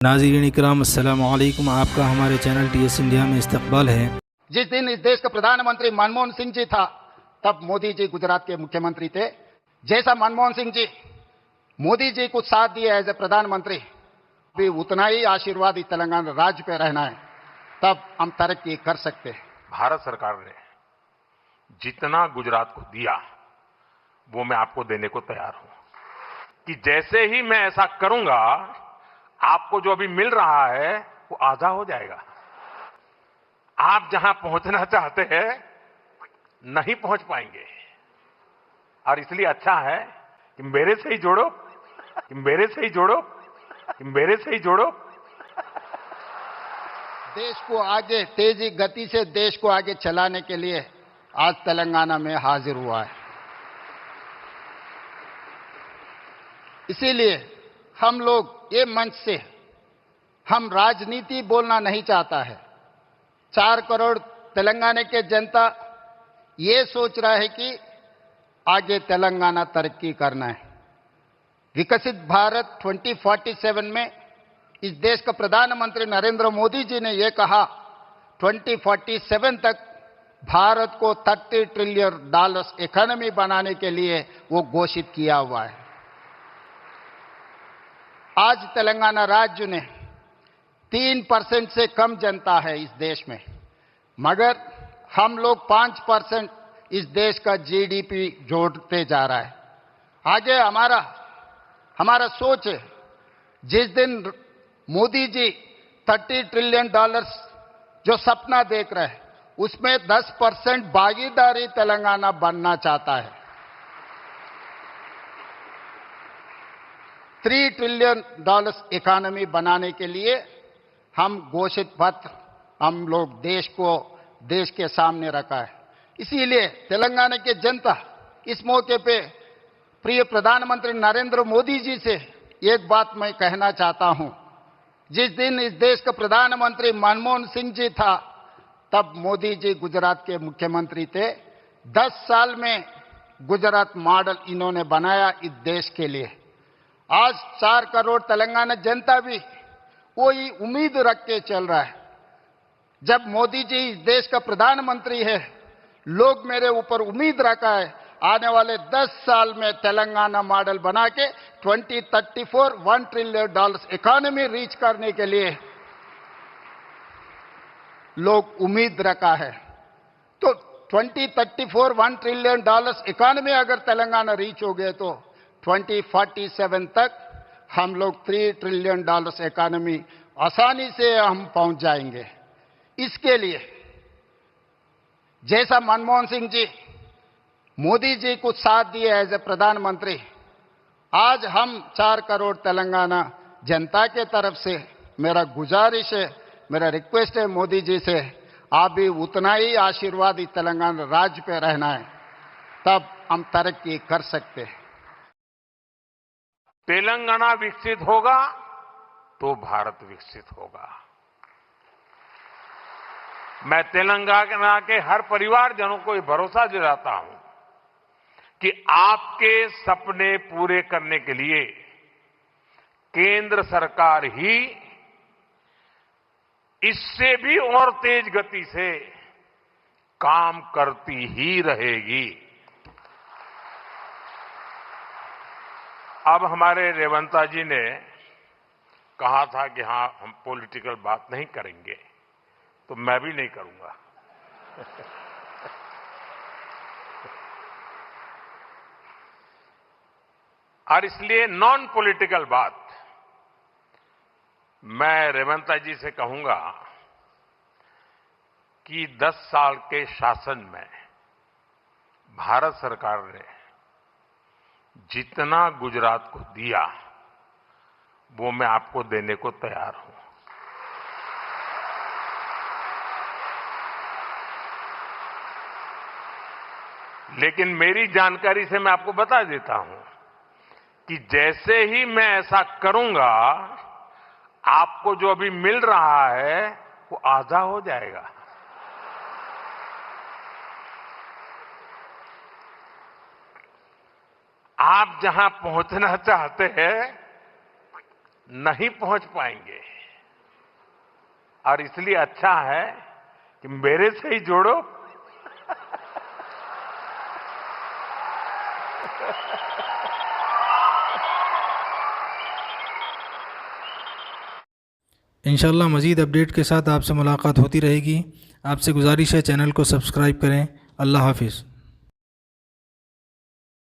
नाज़रीन इकराम अस्सलामु अलैकुम। आपका हमारे चैनल टीएस इंडिया में इस्तकबाल है। जिस दिन इस देश का प्रधानमंत्री मनमोहन सिंह जी था, तब मोदी जी गुजरात के मुख्यमंत्री थे। जैसा मनमोहन सिंह जी मोदी जी को साथ दिए एज ए प्रधानमंत्री, भी उतना ही आशीर्वाद इस तेलंगाना राज्य पे रहना है, तब हम तरक्की कर सकते हैं। भारत सरकार ने जितना गुजरात को दिया वो मैं आपको देने को तैयार हूं कि जैसे ही मैं ऐसा करूंगा आपको जो अभी मिल रहा है वो आधा हो जाएगा। आप जहां पहुंचना चाहते हैं नहीं पहुंच पाएंगे, और इसलिए अच्छा है कि मेरे से ही जोड़ो, कि मेरे से ही जोड़ो, कि मेरे से ही जोड़ो। देश को आगे तेजी गति से देश को आगे चलाने के लिए आज तेलंगाना में हाजिर हुआ है। इसीलिए हम लोग ये मंच से हम राजनीति बोलना नहीं चाहता है। 4 करोड़ तेलंगाना के जनता ये सोच रहा है कि आगे तेलंगाना तरक्की करना है। विकसित भारत 2047 में इस देश का प्रधानमंत्री नरेंद्र मोदी जी ने यह कहा 2047 तक भारत को $30 ट्रिलियन इकोनॉमी बनाने के लिए वो घोषित किया हुआ है। आज तेलंगाना राज्य ने 3% से कम जनता है इस देश में, मगर हम लोग 5% इस देश का जीडीपी जोड़ते जा रहा है। आगे हमारा सोच है, जिस दिन मोदी जी $30 ट्रिलियन जो सपना देख रहे हैं उसमें 10% भागीदारी तेलंगाना बनना चाहता है। $3 ट्रिलियन इकोनॉमी बनाने के लिए हम घोषित पत्र हम लोग देश के सामने रखा है। इसीलिए तेलंगाना के जनता इस मौके पे प्रिय प्रधानमंत्री नरेंद्र मोदी जी से एक बात मैं कहना चाहता हूं। जिस दिन इस देश का प्रधानमंत्री मनमोहन सिंह जी था, तब मोदी जी गुजरात के मुख्यमंत्री थे। 10 साल में गुजरात मॉडल इन्होंने बनाया इस देश के लिए। आज 4 करोड़ तेलंगाना जनता भी वही उम्मीद रख के चल रहा है। जब मोदी जी इस देश का प्रधानमंत्री है, लोग मेरे ऊपर उम्मीद रखा है आने वाले 10 साल में तेलंगाना मॉडल बना के 2034 $1 ट्रिलियन इकोनॉमी रीच करने के लिए लोग उम्मीद रखा है। तो 2034 $1 ट्रिलियन इकोनॉमी अगर तेलंगाना रीच हो गए तो 2047 तक हम लोग $3 ट्रिलियन इकोनॉमी आसानी से हम पहुंच जाएंगे। इसके लिए जैसा मनमोहन सिंह जी मोदी जी को साथ दिए एज ए प्रधानमंत्री, आज हम 4 करोड़ तेलंगाना जनता के तरफ से मेरा गुजारिश है, मेरा रिक्वेस्ट है मोदी जी से, आप भी उतना ही आशीर्वाद इस तेलंगाना राज्य पे रहना है, तब हम तरक्की कर सकते हैं। तेलंगाना विकसित होगा तो भारत विकसित होगा। मैं तेलंगाना के हर परिवारजनों को ये भरोसा दिलाता हूं कि आपके सपने पूरे करने के लिए केंद्र सरकार ही इससे भी और तेज गति से काम करती ही रहेगी। अब हमारे रेवंता जी ने कहा था कि हां हम पॉलिटिकल बात नहीं करेंगे, तो मैं भी नहीं करूंगा। और इसलिए नॉन पॉलिटिकल बात मैं रेवंता जी से कहूंगा कि 10 साल के शासन में भारत सरकार ने जितना गुजरात को दिया वो मैं आपको देने को तैयार हूं। लेकिन मेरी जानकारी से मैं आपको बता देता हूं कि जैसे ही मैं ऐसा करूंगा आपको जो अभी मिल रहा है वो आधा हो जाएगा। आप जहां पहुंचना चाहते हैं नहीं पहुंच पाएंगे। और इसलिए अच्छा है कि मेरे से ही जोड़ो। इंशाल्लाह मज़ीद अपडेट के साथ आपसे मुलाकात होती रहेगी। आपसे गुजारिश है चैनल को सब्सक्राइब करें। अल्लाह हाफिज़।